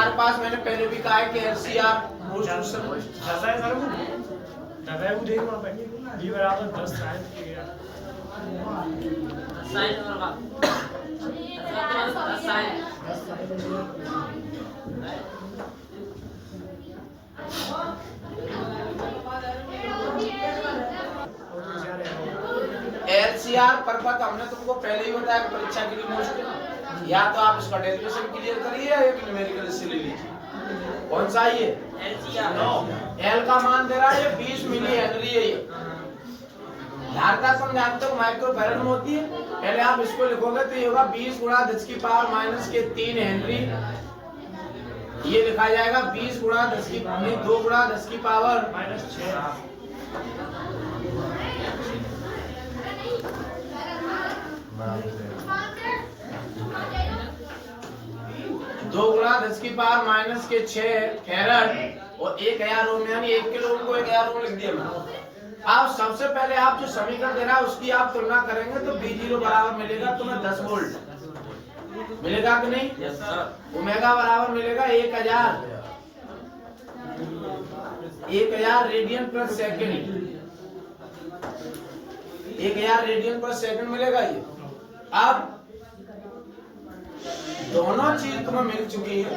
हमारे पास मैंने पहले भी कहा है कि LCR LCR परपथ हमने तुमको पहले ही बताया कि परीक्षा के लिए मोस्ट, या तो आप इसका डेरिवेशन क्लियर करिए या एक न्यूमेरिकल इससे ले लीजिए। कौन सा है ये? L का मान दे रहा है 20 मिली हेनरी है ये। धारता समझाते हो माइक्रोफैरड में होती है। पहले आप इसको लिखोगे तो ये होगा 20 गुणा 10 की पावर माइनस के 3 हेनरी। ये लिखा जाएगा 20 गुणा 10 की 2 गुणा 10 की पावर माइनस 6। 2 गुणा 10 की पावर माइनस के 6 फैरड और 1000 ओम, यानी 1 किलो ओम को 1000 ओम लिख दिया मैंने। अब सबसे पहले आप जो समीकरण दे रहा है उसकी आप तुलना करेंगे तो B0 बराबर मिलेगा तुम्हें 10 वोल्ट मिलेगा कि नहीं? Yes sir. ओमेगा बराबर मिलेगा 1000 रेडियन पर सेकंड, 1000 रेडियन पर सेकंड मिलेगा ये। अब दोनों चीज तुम्हें मिल चुकी है।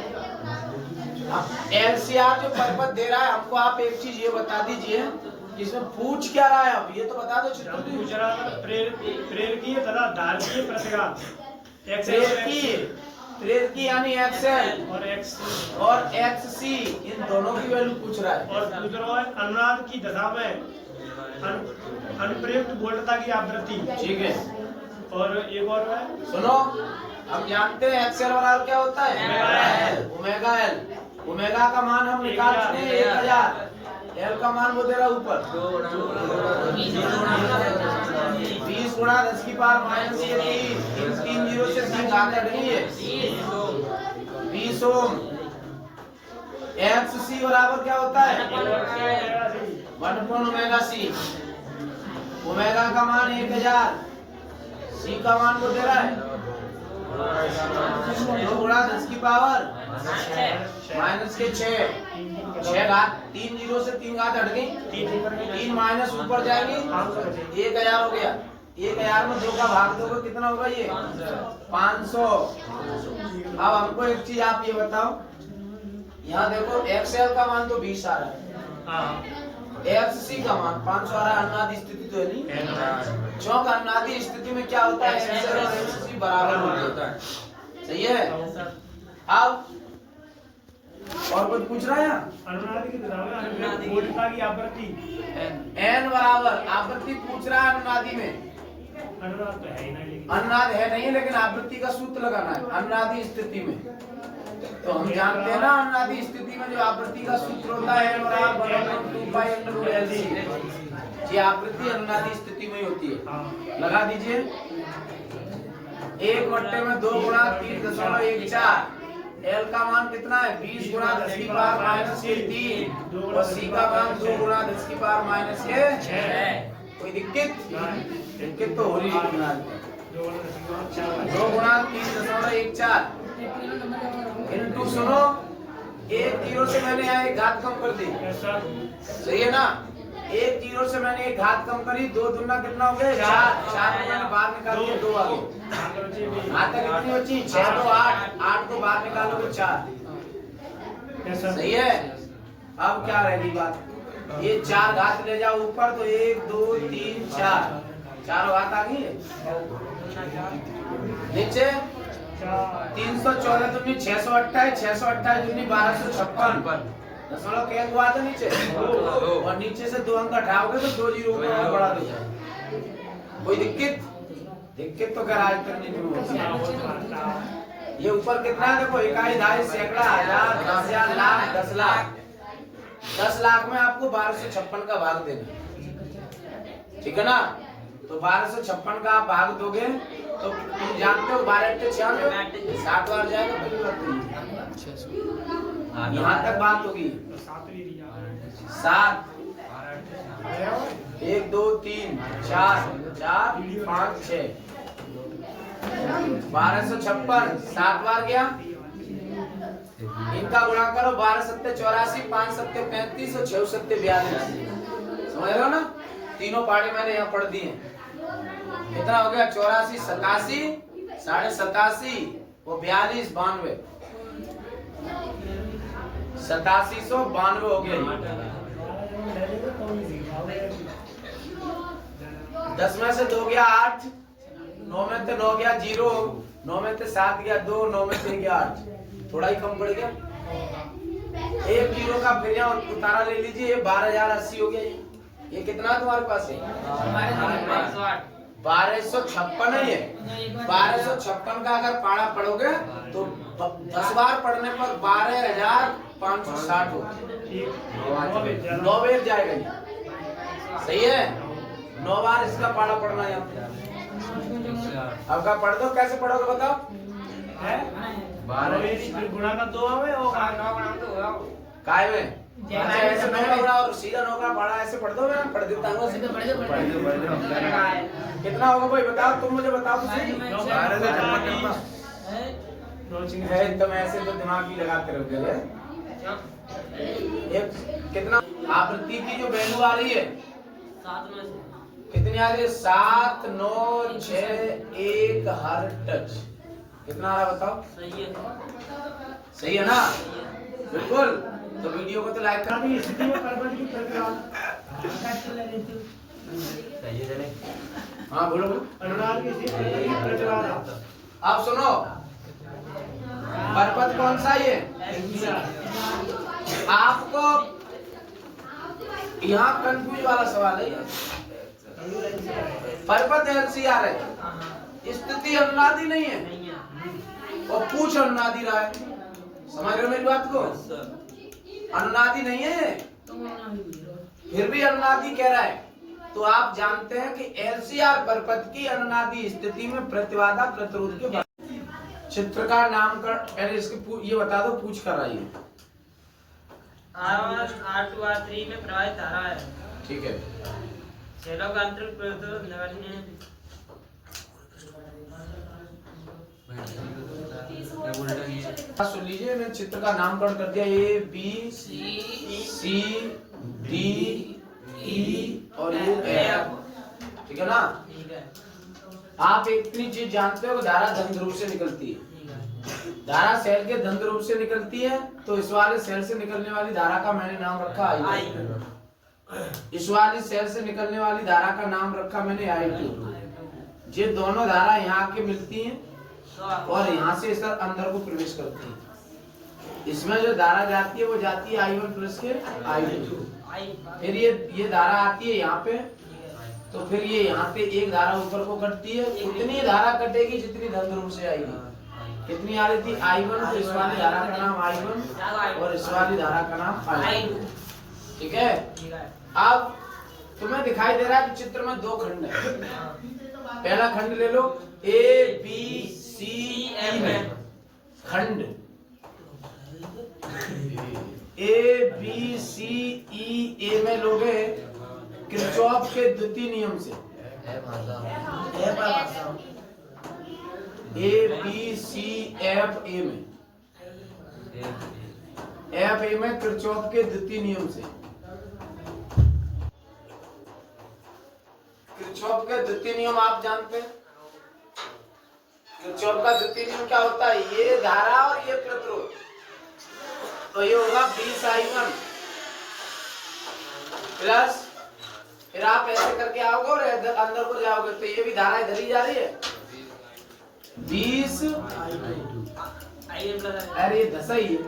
अब LCR जो परपथ दे रहा है हमको, आप एक चीज ये बता दीजिए इसमें पूछ क्या रहा है? अब ये तो बता दो। चित्र पूछ रहा है प्रेरकीय तथा धारकीय प्रतिघात, प्रेरकी यानी XL और XC, इन दोनों की वैल्यू पूछ रहा है। और दूसरा है अनुनाद की दशा में अनुप्रयुक्त वोल्टता की आवृत्ति। ठीक है। और एक और है, सुनो, हम जानते हैं XL बराबर क्या होता है? Omega L। ओमेगा का मान हम निकाल चुके हैं 1000। L का मान वो दे रहा ऊपर 20 गुणा 10 की पावर माइनस 3 0 से 3 घात हट गई है 20 ओम। XC बराबर क्या होता है? 1 ओमेगा C। ओमेगा का मान 1000, C का मान वो दे रहा है 2 गुणा 10 की पावर माइनस के 6 घात, 3 0 से 3 घात हट गई, 3 माइनस ऊपर जाएगी 1000 हो गया। 1000 में 2 का भाग दोगे कितना होगा? ये 500। अब हमको एक चीज आप ये बताओ, यहाँ देखो XL का मान तो 20 आ रहा है, XC का मान 500 आ रहा है। अनुनादी स्थिति तो है नहीं, चौक अनुनादी स्थिति में क्या होता है? XL और XC बराबर होता है। सही है। अब और कुछ पूछ रहा है? अनुनादी की दशा में वोल्टता की आवृत्ति N बराबर आवृत्ति पूछ रहा है अनुनादी में। अनुनाद तो है ही नहीं, लेकिन अनुनाद है नहीं, लेकिन आवृत्ति का सूत्र लगाना है अनुनादी स्थिति में। तो हम जानते हैं ना अनुनादी स्थिति में जो आवृत्ति का सूत्र होता है बराबर 2 पाई अंडर LC। ये आवृत्ति अनुनादी स्थिति में होती है। लगा दीजिए 1 बट्टे में 2 गुणा 3.14। L का मान कितना है? 20 गुणा 10 की पावर माइनस के 3 और C का मान 2 गुणा 10 की पावर माइनस के 6। कोई दिक्कत तो हो रही है? 2 गुणा 3.14 इनटू, सुनो, 1 0 से मैंने यहाँ एक घात कम कर दी। सही है ना? 1 0 से मैंने एक घात कम करी, 2 दूना कितना हो गया? 4 को मैंने बाहर निकाल दिया, 2 आ गए। घात कितनी बची? 6 2 8, 8 को बाहर निकालोगे 4। सही है। अब क्या रहेगी बात? ये 4 घात ले जाओ ऊपर तो 1 2 3 4, 4 घात आ गई है। नीचे 314 दूनी 628, 628 दूनी 1256, दशमलव के अंक हुआ था नीचे, और नीचे से 2 अंक हटाओगे तो 2 जीरो को बढ़ा दो। कोई दिक्कत तो कर आज तक नहीं होती। ये ऊपर कितना है देखो, इकाई, दहाई, सैकड़ा, हजार, 10,000, लाख, 10 लाख। 10 लाख में आपको 1256 का भाग देना, ठीक है ना? तो 1256 का आप भाग दोगे तो तुम जानते हो 12 × 96 7 बार जाएगा। यहाँ तक बात होगी। 7 1 2 3 4 4 5 6 1256 7 बार गया, इनका गुणा करो 12 सत्ते 84, 5 सत्ते 35 और 6 सत्ते 42। समझ रहे हो ना? तीनों पाड़े मैंने यहाँ पढ़ दिए। कितना हो गया? 84, 87, 87.5 वो 42, 92, 8792 हो गया। 10 में से 2 गया 8, 9 में से 9 गया 0, 9 में से 7 गया 2, 9 में से गया 8, थोड़ा ही कम पड़ गया। एक 0 का फिर यहाँ उतारा ले लीजिए, ये 12080 हो गया। ये कितना तुम्हारे पास है? 1256 है। ये 1256 का अगर पाड़ा पढ़ोगे तो 10 बार पढ़ने पर 12560 हो, 9 बेर जाएगा। सही है? 9 बार इसका पाड़ा पढ़ना है। अब का पढ़ दो, कैसे पढ़ोगे बताओ? 12 गुणा का 2 आवे और 9 गुणा तो होगा काय में ऐसे 9 का गुणा और सीधा 9 का पाड़ा ऐसे पढ़ दो। मैं पढ़ देता हूँ। सीधा पढ़ दो। कितना होगा भाई बताओ, तुम मुझे बताओ तो सही। है तुम ऐसे तो दिमाग भी लगाते रहोगे। एक कितना आवृत्ति की जो वैल्यू आ रही है 7 में से कितनी आ रही है? 7961 हर्ट्ज। कितना आ रहा बताओ? सही है। सही है ना? बिल्कुल। तो वीडियो को तो लाइक कर अभी स्थिति में परवल की प्रतिवाद हाँ बोलो बोलो। अनुनाद की स्थिति की प्रतिवाद अब सुनो, परपथ कौन सा ये? आपको यहाँ कंफ्यूज वाला सवाल है। परपथ एलसीआर है, स्थिति अनुनादी नहीं है और पूछ अनुनादी रहा है। समझ रहे हो मेरी बात को? अनुनादी नहीं है, फिर भी अनुनादी कह रहा है। तो आप जानते हैं कि एलसीआर परपथ की अनुनादी स्थिति में प्रतिवादा प्रतिरोध के चित्र का नामकरण। पहले इसके ये बता दो, पूछ कर रही है। R1 R2 R3 में प्रवाहित धारा है। ठीक है। सेलों का अंतरिक्ष प्रतिरोध नगण्य है। सुन लीजिए, मैंने चित्र का नामकरण कर दिया। A B C D E और यू एफ। ठीक है ना? ठीक है। आप एक इतनी चीज जानते हो कि धारा दंड रूप से निकलती है। धारा सेल के दंड रूप से निकलती है, तो इस वाले सेल से निकलने वाली धारा का मैंने नाम रखा आई। इस वाली सेल से निकलने वाली धारा का नाम रखा मैंने I2। ये दोनों धारा यहाँ के मिलती हैं और यहाँ से इस अंदर को प्रवेश करती है। इसमें जो धारा जाती है वो जाती है I1 प्लस के I2। फिर ये धारा आती है यहाँ पे, तो फिर ये यहाँ पे एक धारा ऊपर को कटती है। उतनी धारा कटेगी जितनी दंड रूप से आएगी। कितनी आ रही थी? I1। तो इस वाली धारा का नाम I1 और इस वाली धारा का नाम I2। ठीक है? अब तुम्हें दिखाई दे रहा है कि चित्र में 2 खंड है। पहला खंड ले लो, A B C E में खंड A B C E A में लोगे किरचॉफ के द्वितीय नियम से। A B C F A में F A में किरचॉफ के द्वितीय नियम से। किरचॉफ का द्वितीय नियम आप जानते हैं? किरचॉफ का द्वितीय नियम क्या होता है? ये धारा और ये प्रतिरोध, तो ये होगा 20I1 प्लस, फिर आप ऐसे करके आओगे और अंदर को जाओगे तो ये भी धारा इधर ही जा रही है 20। अरे 10 ही है,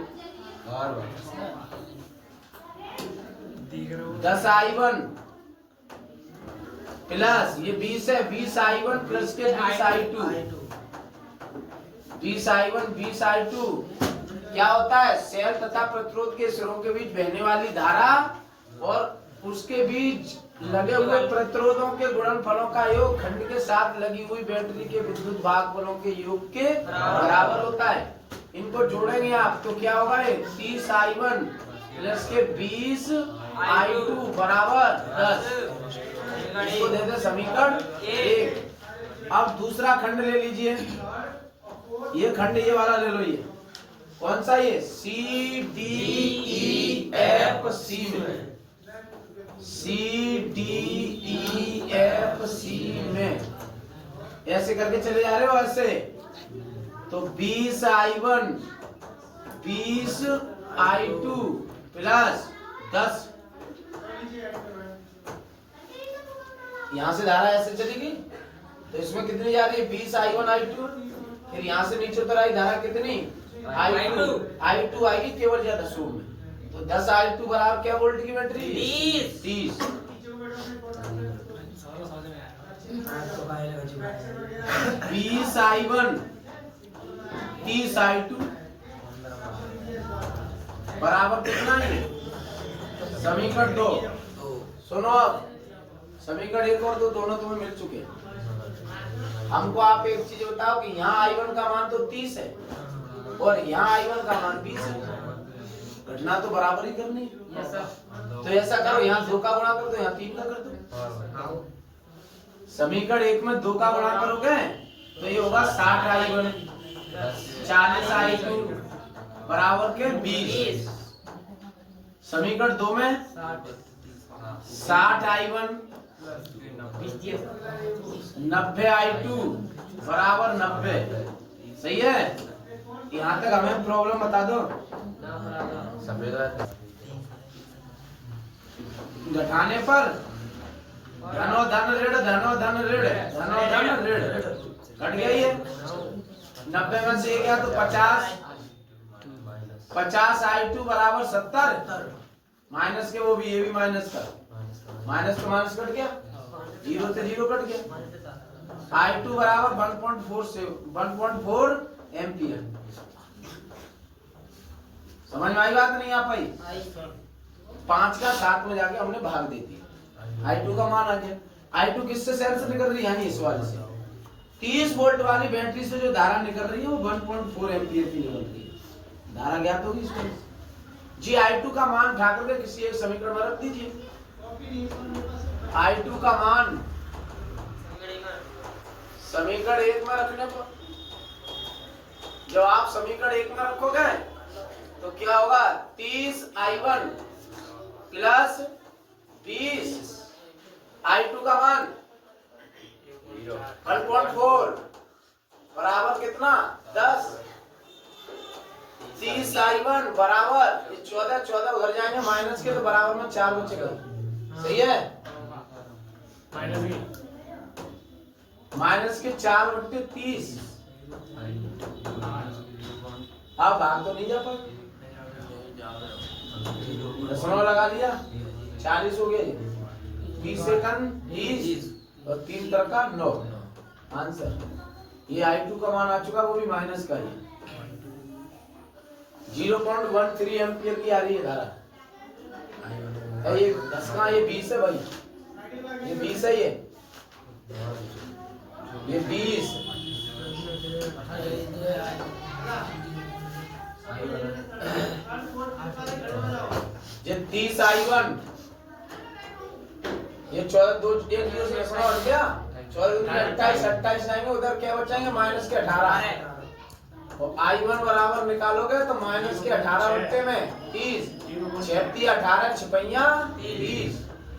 10I1 प्लस ये 20 है, 20I1 प्लस के 20I2। 20I1 20I2 क्या होता है? सेल तथा प्रतिरोध के सिरों के बीच बहने वाली धारा और उसके बीच लगे हुए प्रतिरोधों के गुणनफलों का योग खंड के साथ लगी हुई बैटरी के विद्युत भाग बलों के योग के बराबर होता है। इनको जोड़ेंगे आप तो क्या होगा? 30I1 प्लस के 20I2 बराबर 10। इसको दे दे समीकरण 1। अब दूसरा खंड ले लीजिए। ये खंड ये वाला ले लो। कौन सा ये C D E F C में, C D E F C में ऐसे करके चले जा रहे हो ऐसे। तो 20I1 20I2 प्लस 10, यहां से धारा ऐसे चलेगी तो इसमें कितनी जा रही है 20I1 I2, फिर यहां से नीचे उतर आई धारा कितनी I2 आएगी केवल या दशों में। तो 10I2 बराबर क्या वोल्ट की बैटरी 30। 20I1 30I2 बराबर कितना है समीकरण 2। सुनो अब समीकरण 1 और 2 दोनों तुम्हें मिल चुके हैं। हमको आप एक चीज बताओ कि यहाँ I1 का मान तो 30 है और यहाँ I1 का मान 20 है, घटना तो बराबर ही करनी है। तो ऐसा करो यहाँ 2 का गुणा कर दो, यहाँ 3 का कर दो। समीकरण 1 में 2 का गुणा करोगे तो ये होगा 60I1 40I2 बराबर के 20। समीकरण 2 में 60I1 90I2 बराबर 90। सही है, यहाँ तक हमें प्रॉब्लम बता दो। घटाने पर धनो धन ऋण धनो धन ऋण धनो धन ऋण कट गया ये। 90 में से गया तो 50I2 बराबर 70 माइनस के वो भी ये भी माइनस का माइनस तो माइनस कट गया, 0 से 0 कट गया। I2 बराबर 1.4 एम्पियर। समझ में आई बात नहीं आ पाई? 5 का 7 में जाके हमने भाग दे दिया, I2 का मान आ गया। I2 किससे सेल से निकल रही है? इस वाले से 30 वोल्ट वाली बैटरी से जो धारा निकल रही है वो 1.4 एम्पियर की निकल रही है। धारा ज्ञात होगी इसको जी। I2 का मान उठा करके किसी एक समीकरण में रख दीजिए। I2 का मान समीकरण 1 में रखने पर जब आप समीकरण 1 में रखोगे तो क्या होगा 30I1 प्लस 20 I2 का मान 1.4 बराबर कितना 10। 30I1 बराबर 14 उधर जाएंगे माइनस के तो बराबर में 4 बचेगा। सही है, माइनस के 4/30। आप भाग तो नहीं जा पाए, दशमलव लगा दिया 40 हो गया। 20 सेकंड 20 और 3 का 9 आंसर। ये I2 का मान आ चुका, वो भी माइनस का ही 0.13 एम्पियर की आ रही है धारा। ये 10 का ये 20 है भाई, ये 20 है, ये 20 ये 30I1 ये 14 2 1 0 से हट गया 14 28 आएंगे, उधर क्या बचाएंगे माइनस के 18 और I1 बराबर निकालोगे तो माइनस के 18 बट्टे में 30 36 18 छिपैया 30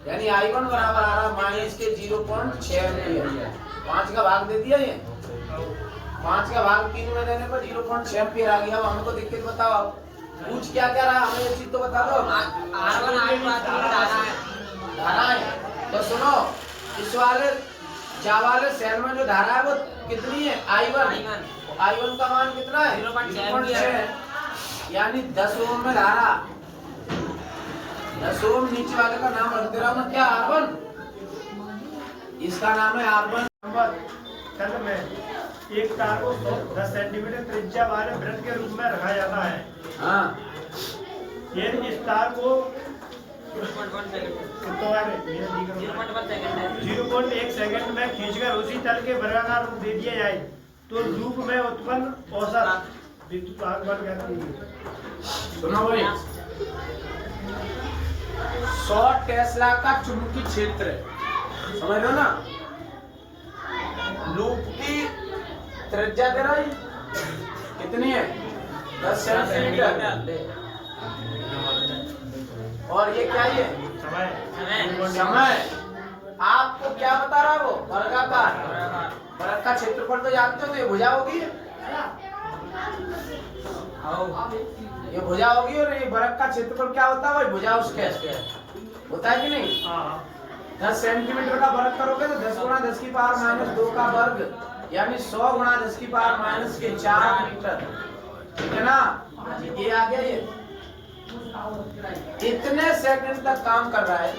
यानी I1 बराबर आ रहा माइनस के 0.6 एम्पियर। 5 का भाग दे दिया ये, 5 का भाग 3 में देने पर 0.6 एम्पियर आ गया। अब हमको दिक्कत बताओ, आप पूछ क्या क्या रहा है हमें ये चीज तो बता दो। धारा है तो सुनो, इस वाले वाले सेल में जो धारा है वो कितनी है I1 का मान कितना है 0.6 यानी 10 ओम में धारा 10 ओम। नीचे वाले का नाम रख दे रहा हूँ क्या R1, इसका नाम है R1। तल में एक तार को 10 सेंटीमीटर त्रिज्या वाले वृत्त के रूप में रखा जाता है। हाँ, ये इस तार को 0.1 सेकंड में खींचकर उसी तल के वर्गाकार रूप दे दिया जाए तो रूप में उत्पन्न औसत विद्युत भाग बन जाती है। सुनो भाई, 100 टेस्ला का चुंबकीय क्षेत्र समझ लो ना। लूप की त्रिज्या दे रहा है कितनी है 10 सेंटीमीटर। और ये क्या है? समय। आपको क्या बता रहा है वो? वर्गाकार। वर्ग का क्षेत्रफल तो जानते हो, तो ये भुजा होगी, ये भुजा होगी। और ये वर्ग का क्षेत्रफल क्या होता है भाई? भुजा उसके होता है कि नहीं? 10 सेंटीमीटर का वर्ग करोगे तो 10 गुणा 10 की पावर माइनस 2 का वर्ग, यानी 100 गुणा 10 की पावर माइनस के 4 मीटर। ठीक है ना? ये आ गया। ये इतने सेकंड तक काम कर रहा है।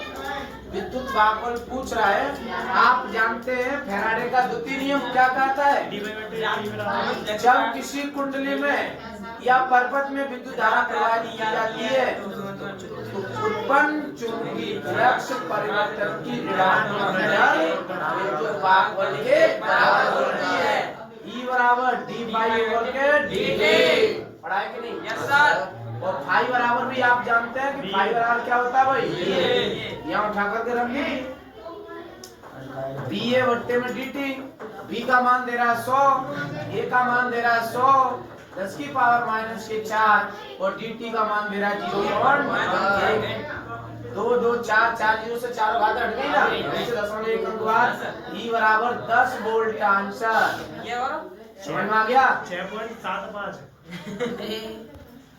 विद्युत वाहक पूछ रहा है, आप जानते हैं फैराडे का द्वितीय नियम क्या कहता है? जब किसी कुंडली में या पर्वत में विद्युत धारा प्रवाहित की जाती है तो उत्पन्न चुंबकीय फ्लक्स परिवर्तन की ऋणात्मक दर विद्युत वाहक बल के बराबर होती है। E बराबर d बाई ओवर के dt। पढ़ा है कि नहीं? Yes sir. और फाई बराबर भी आप जानते हैं कि फाई बराबर क्या होता है भाई? यहाँ उठा करके रख दी। बी ए बट्टे में dt। बी का मान दे रहा है 100, ए का मान दे रहा है 100 10 की पावर माइनस के 4 और dt का मान दे रहा है 0.1। 2 2 4 4 0 से 4 भाग हट गई ना, इससे 0.1 अंक बाद E बराबर 10 वोल्ट का आंसर। ये और समझ में आ गया? 6.75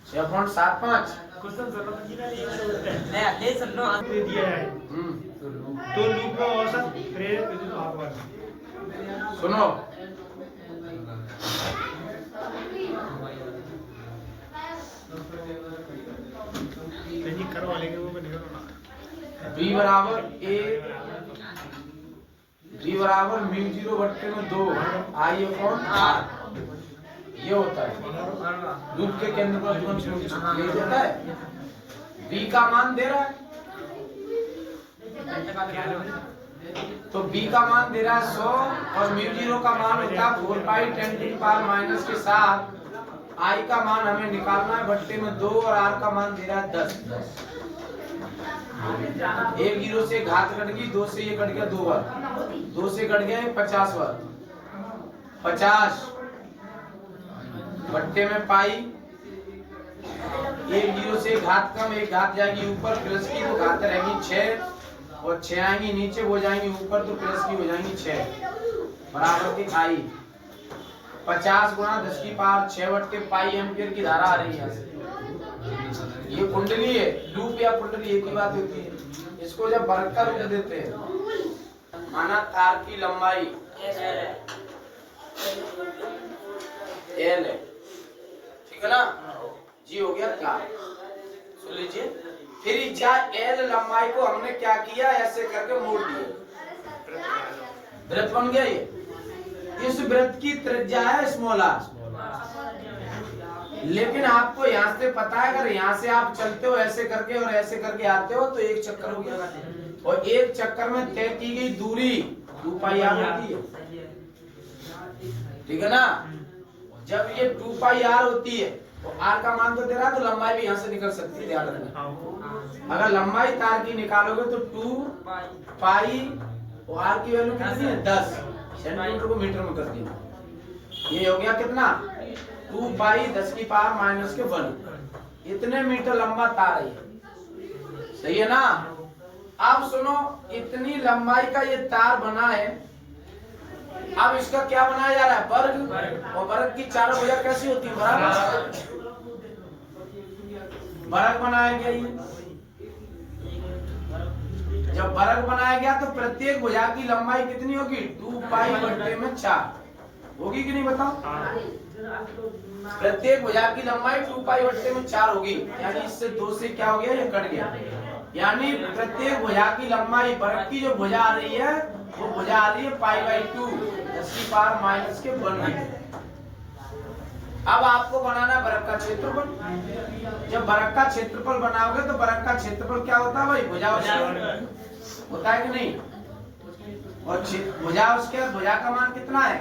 6.75। क्वेश्चन जरूरत की ना, ये होता है ले ले सुन लो। दे दिया है। तो लूप का औसत प्रेरक विद्युत वाहक बल। सुनो, नहीं करो वाले के वो बनेगा ना। B बराबर A, B बराबर म्यू 0 बट्टे में 2 I अपॉन R, ये होता है लूप के केंद्र पर ये होता है। B का मान दे रहा है, तो B का मान दे रहा है 100 और म्यू 0 का मान होता है 4 पाई 10 की पावर माइनस के साथ I का मान हमें निकालना है बट्टे में 2 और R का मान दे रहा है 10। 1 0 से घात कट गई, 2 से ये कट गया 2 बार, 2 से कट गया 50 बार, 50 बट्टे में पाई। 1 0 से घात कम, एक घात जाएगी ऊपर प्लस की तो घात रहेगी 6 और 6 आएंगी नीचे, वो जाएंगी ऊपर तो प्लस की हो जाएंगी 6 बराबर की आई। 50 गुणा 10 की पावर 6 बट्टे पाई एम्पियर की धारा आ रही है। ये कुंडली है, लूप या कुंडली एक ही बात होती है। इसको जब वर्ग का रूप देते हैं, माना तार की लंबाई L है, ठीक है ना? जी हो गया क्या? सुन लीजिए। फिर जा L लंबाई को हमने क्या किया, ऐसे करके मोड़ दिया, वृत्त बन गया। ये इस वृत्त की त्रिज्या है स्मॉल r। लेकिन आपको यहाँ से पता है, अगर यहाँ से आप चलते हो ऐसे करके और ऐसे करके आते हो तो एक चक्कर हो गया, और एक चक्कर में तय की गई दूरी 2 पाई r होती है, ठीक है ना? जब ये 2 पाई r होती है तो r का मान तो दे रहा है, तो लंबाई भी यहाँ से निकल सकती है, ध्यान रखना। अगर लंबाई तार की निकालोगे तो 2 पाई और r की वैल्यू कितनी है? 10 सेंटीमीटर को मीटर में कर दिया। ये हो गया कितना? 2 पाई 10 की पावर माइनस के 1। इतने मीटर लंबा तार है, सही है ना? अब सुनो, इतनी लंबाई का ये तार बना है। अब इसका क्या बनाया जा रहा है? वर्ग। और वर्ग की चारों भुजा कैसी होती है? बराबर। वर्ग बनाया गया ये। जब वर्ग बनाया गया तो प्रत्येक भुजा की लंबाई कितनी होगी? 2 पाई बट्टे में 4 होगी कि नहीं बताओ? प्रत्येक भुजा की लंबाई 2 पाई बट्टे में 4 होगी, यानी इससे 2 से क्या हो गया? ये कट गया। यानी प्रत्येक भुजा की लंबाई, वर्ग की जो भुजा आ रही है वो भुजा आ रही है पाई बाई 2 10 की पावर माइनस के 1। अब आपको बनाना वर्ग का क्षेत्रफल। जब वर्ग का क्षेत्रफल बनाओगे तो वर्ग का क्षेत्रफल क्या होता है भाई? भुजा होता है कि नहीं? और भुजा उसके भुजा का मान कितना है?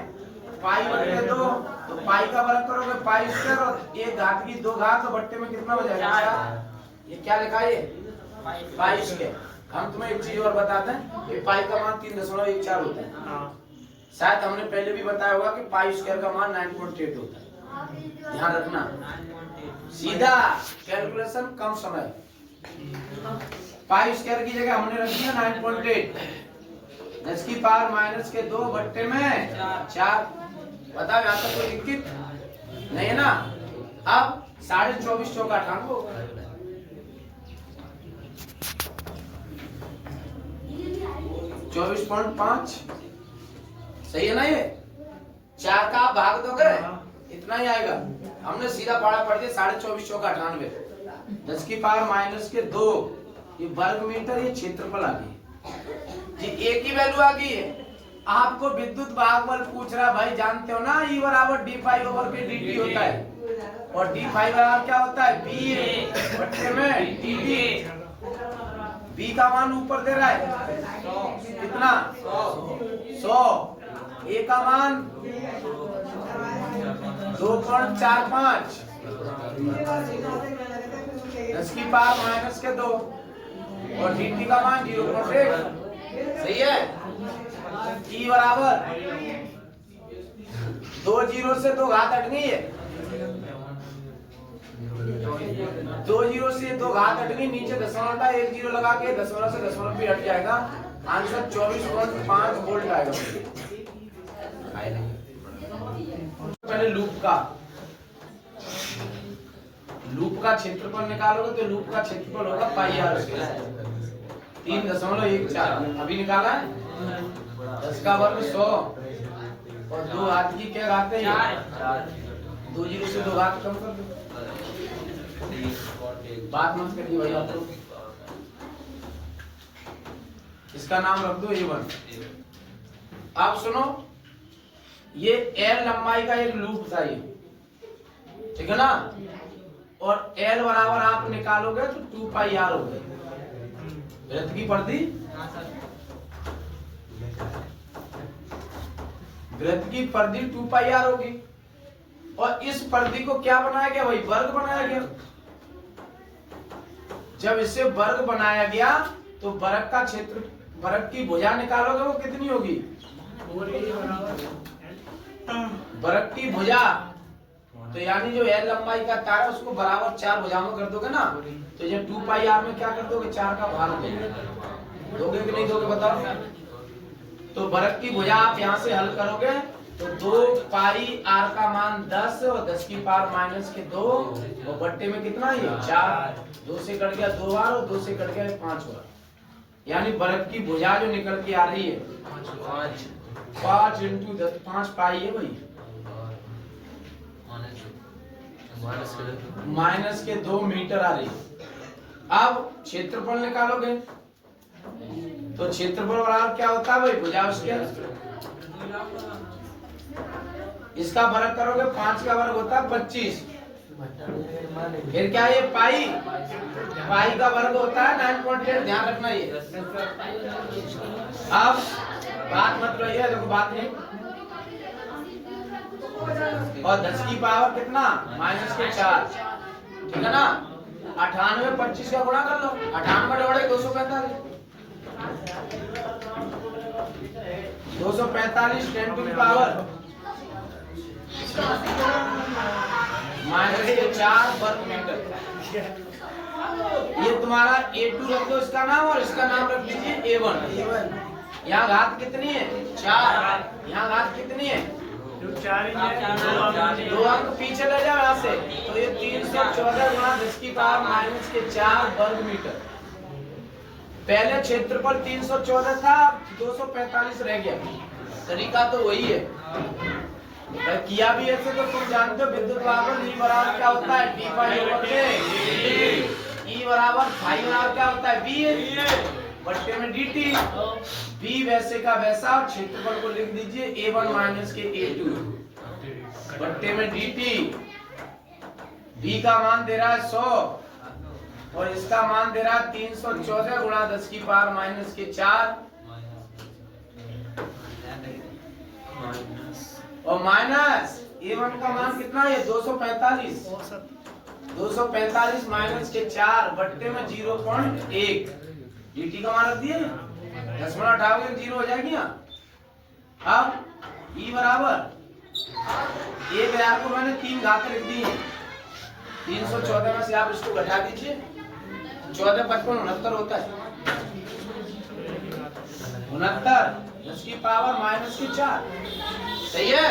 पाई बट्टे 2, तो पाई का वर्ग करोगे पाई स्क्वायर और एक घात की 2 घात, तो बट्टे में कितना हो जाएगा? ये क्या लिखा है? Pi square. हम तुम्हें एक चीज और बताते हैं, ये पाई का मान 3.14 होता है। शायद हमने पहले भी बताया होगा कि पाई स्क्वायर का मान 9.8 होता है, ध्यान रखना। सीधा कैलकुलेशन कम समय। पाई स्क्वायर की जगह हमने रख दिया 9.8, 10 की पावर माइनस के 2 बट्टे में 4। बताओ यहाँ तक कोई दिक्कत नहीं है ना। अब 24.5 चौका 98 24.5 सही है ना। ये 4 का आप भाग दोगे इतना ही आएगा। हमने सीधा पढ़ा पढ़ दिया 24.5 चौका 98, 10 की पावर माइनस के 2, ये वर्ग मीटर, ये क्षेत्रफल आ गई। ये एक ही वैल्यू आ गई है। आपको विद्युत भागबल पूछ रहा है भाई, जानते हो ना E बराबर d5 ओवर के dt होता है, और d5 बराबर क्या होता है b बट्टे में dt। b का मान ऊपर दे रहा है कितना 100, a का मान 2.45, 10 की पावर माइनस के 2, और dt का मान 0.1। सही है। E बराबर 2 जीरो से 2 घात हट गई है, 2 जीरो से 2 घात हट गई, नीचे दशमलव था, 1 जीरो लगा के दशमलव से दशमलव भी हट जाएगा, आंसर 24.5 वोल्ट आएगा। पहले लूप का क्षेत्रफल निकालोगे तो लूप का क्षेत्रफल होगा पाई आर स्क्वायर 3.14। अभी निकाला है। 10 का वर्ग 100 और 2 घात की क्या घात है 2 जीरो से 2 घात कम कर दो। बात मत करिए भाई आप लोग, इसका नाम रख दो A1। आप सुनो, ये L लंबाई का एक लूप था ये, ठीक है ना, और L बराबर आप निकालोगे तो 2 पाई आर हो गई वृत्त की परिधि। वृत्त की परिधि 2 पाई आर होगी, और इस परिधि को क्या बनाया गया भाई, वर्ग बनाया गया। जब इसे वर्ग बनाया गया तो वर्ग का क्षेत्र, वर्ग की भुजा निकालोगे वो कितनी होगी, वर्ग की भुजा, तो यानी जो L लंबाई का तार है उसको बराबर 4 भुजाओं में कर दोगे ना, तो ये 2 पाई आर में क्या कर दोगे, 4 का भाग दोगे कि नहीं दोगे बताओ। तो वर्ग की भुजा आप यहाँ से हल करोगे तो 2 पाई आर का मान 10 और 10 की पावर माइनस के 2, और बट्टे में कितना है 4, 2 से कट गया 2 बार और 2 से कट गया 5 बार, यानी वर्ग की भुजा जो निकल के आ रही है 5 इंटू 10, 5 पाई है भाई, माइनस के 2 मीटर आ रही है। अब क्षेत्रफल निकालोगे तो क्षेत्रफल बराबर क्या होता है भाई, भुजा उसके, इसका वर्ग करोगे 5 का वर्ग होता है 25, फिर क्या ये पाई का वर्ग होता है 9.8, ध्यान रखना ये। अब बात मत रहिए, देखो बात नहीं, और 10 की पावर कितना माइनस के 4, ठीक है ना। 98 25 का गुणा कर लो, 98 बड़े 245, 245 10 टू द पावर माइनस के 4 वर्ग मीटर। ये तुम्हारा A2 रख दो इसका नाम, और इसका नाम रख लीजिए A1। यहाँ घात कितनी है 4, यहाँ घात कितनी है 2 अंक पीछे ले जाओ यहाँ से, तो ये 314 गुणा 10 की पावर माइनस के 4 वर्ग मीटर। पहले क्षेत्रफल 314 था, 245 रह गया, तरीका तो वही है। किया भी ऐसे तो तुम जानते हो विद्युत भागफल E बराबर क्या होता है d5 ओवर के, E बराबर फाई बराबर क्या होता है b बट्टे में dt, b वैसे का वैसा, क्षेत्रफल को लिख दीजिए A1 माइनस के A2 बट्टे में dt। b का मान दे रहा है 100 और इसका मान दे रहा है 314 गुणा 10 की पावर माइनस के 4, और माइनस A1 का मान कितना है 245, 245 माइनस के 4 बट्टे में 0.1, dt का मान रख दिए, दशमलव हटाओगे 0 हो जाएगी यहाँ। अब E बराबर 1000 को मैंने 3 घात लिख दी है, 314 में से आप इसको घटा दीजिए, 14 55 69 होता है। 69 10 की पावर माइनस की 4, सही है।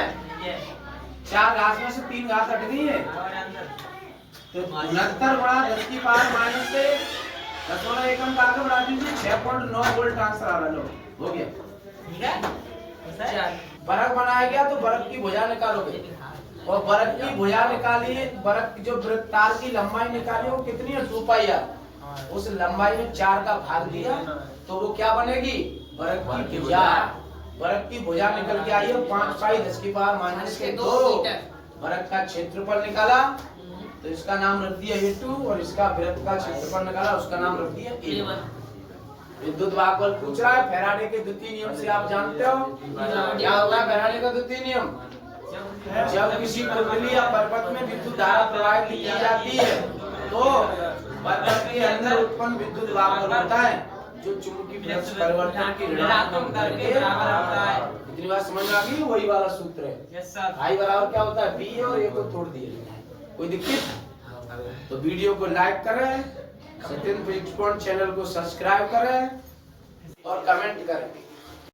4 घात में से 3 घात हट गई है, तो 69 गुणा 10 की पावर माइनस से 10 एकम का आगे बढ़ा दीजिए, 6.9 वोल्ट आंसर आ रहा है। हो गया, ठीक है। बरक बनाया गया तो बरक की भुजा निकालोगे, और बरक की भुजा निकालिए, बरक की जो वृत्तार की लंबाई निकाली वो कितनी है, 2 पाई आर। उस लंबाई में 4 का भाग दिया तो वो क्या बनेगी, बरक की भुजा। बरक की भुजा निकल के आई है 5 पाई 10 की पावर माइनस के 2। बरक का क्षेत्रफल निकाला तो इसका नाम रख दिया A2, और इसका वृत्त का क्षेत्रफल निकाला उसका नाम रख दिया A1। विद्युत वाहक बल पूछ रहा है, फैराडे के द्वितीय नियम से आप जानते हो क्या होता है। फैराडे का द्वितीय नियम, जब किसी कुंडली या पर्वत में विद्युत धारा प्रवाहित की जाती है तो पर्वत के अंदर उत्पन्न विद्युत वाहक बल होता है जो चुंबकीय फ्लक्स परिवर्तन की ऋणात्मक करके बराबर होता है। इतनी बात समझ में आ गई, वही वाला सूत्र है। Yes sir. I बराबर क्या होता है, B, और A को तोड़ दिए। कोई दिक्कत? तो वीडियो को लाइक करें, सत्येंद्र फिजिक्स पॉइंट चैनल को सब्सक्राइब करें और कमेंट करें।